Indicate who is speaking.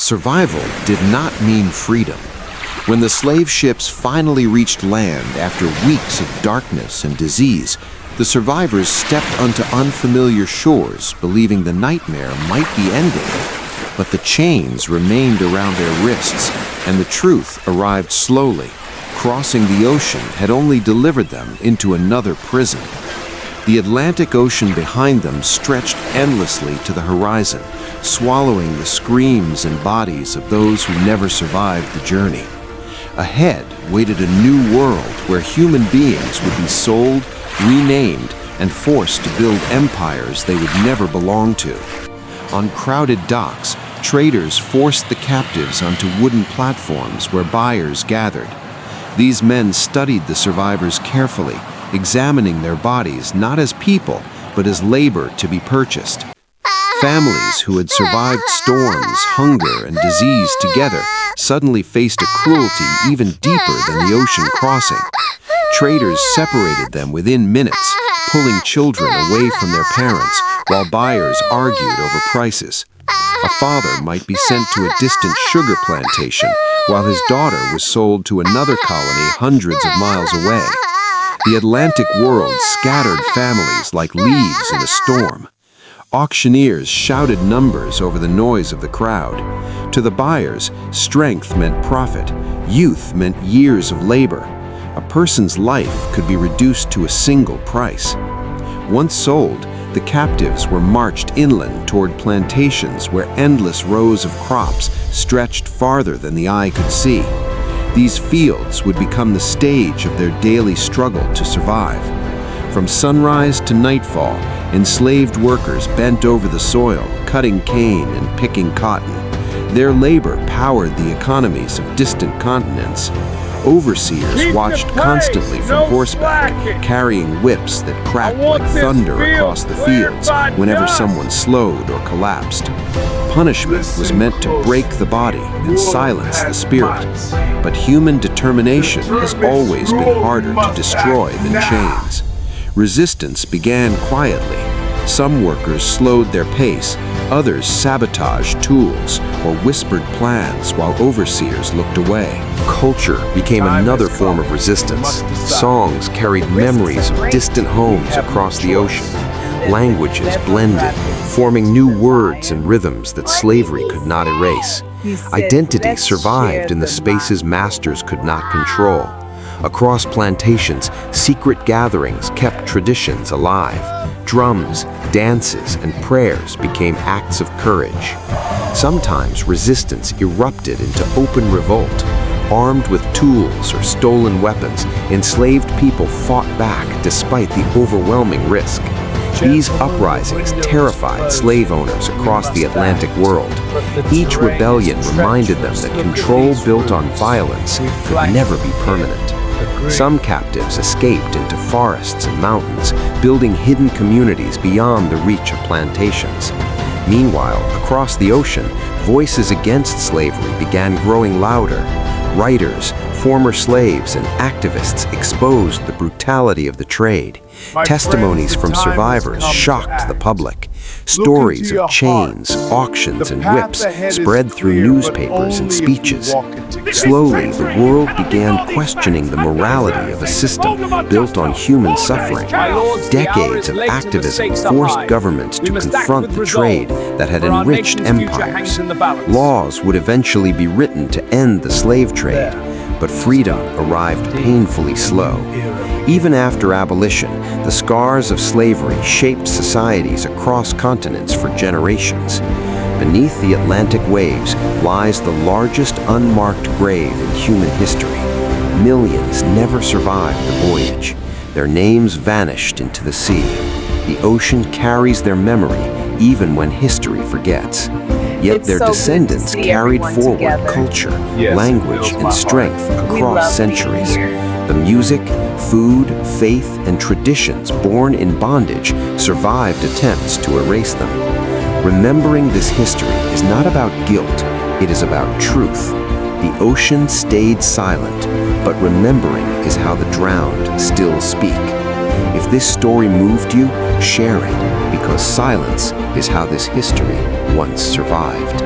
Speaker 1: survival did not mean freedom. When the slave ships finally reached land after weeks of darkness and disease, the survivors stepped onto unfamiliar shores, believing the nightmare might be ending. But the chains remained around their wrists, and the truth arrived slowly. Crossing the ocean had only delivered them into another prison. The Atlantic Ocean behind them stretched endlessly to the horizon, swallowing the screams and bodies of those who never survived the journey. Ahead waited a new world where human beings would be sold, renamed, and forced to build empires they would never belong to. On crowded docks, traders forced the captives onto wooden platforms where buyers gathered. These men studied the survivors carefully, examining their bodies not as people, but as labor to be purchased. Families who had survived storms, hunger, and disease together suddenly faced a cruelty even deeper than the ocean crossing. Traders separated them within minutes, pulling children away from their parents while buyers argued over prices. A father might be sent to a distant sugar plantation while his daughter was sold to another colony hundreds of miles away. The Atlantic world scattered families like leaves in a storm. Auctioneers shouted numbers over the noise of the crowd. To the buyers, strength meant profit. Youth meant years of labor. A person's life could be reduced to a single price. Once sold, the captives were marched inland toward plantations where endless rows of crops stretched farther than the eye could see. These fields would become the stage of their daily struggle to survive. From sunrise to nightfall, enslaved workers bent over the soil, cutting cane and picking cotton. Their labor powered the economies of distant continents. Overseers watched constantly from horseback, carrying whips that cracked like thunder across the fields whenever someone slowed or collapsed. Punishment was meant to break the body and silence the spirit, but human determination has always been harder to destroy than chains. Resistance began quietly. Some workers slowed their pace, others sabotaged tools or whispered plans while overseers looked away. Culture became another form of resistance. Songs carried memories of distant homes across the ocean. Languages blended, forming new words and rhythms that slavery could not erase. Identity survived in the spaces masters could not control. Across plantations, secret gatherings kept traditions alive. Drums, dances, and prayers became acts of courage. Sometimes resistance erupted into open revolt. Armed with tools or stolen weapons, enslaved people fought back despite the overwhelming risk. These uprisings terrified slave owners across the Atlantic world. Each rebellion reminded them that control built on violence could never be permanent. Some captives escaped into forests and mountains, building hidden communities beyond the reach of plantations. Meanwhile, across the ocean, voices against slavery began growing louder. Writers, former slaves, and activists exposed the brutality of the trade. Testimonies from survivors shocked the public. Stories of chains, auctions, and whips spread through newspapers and speeches. Slowly, the world began questioning the morality of a system built on human suffering. Decades of activism forced governments to confront the trade that had enriched empires. Laws would eventually be written to end the slave trade, but freedom arrived painfully slow. Even after abolition, the scars of slavery shaped societies across continents for generations. Beneath the Atlantic waves lies the largest unmarked grave in human history. Millions never survived the voyage. Their names vanished into the sea. The ocean carries their memory even when history forgets. Yet their descendants carried forward culture, language, and strength across centuries. The music, food, faith, and traditions born in bondage survived attempts to erase them. Remembering this history is not about guilt, it is about truth. The ocean stayed silent, but remembering is how the drowned still speak. If this story moved you, share it, because silence is how this history once survived.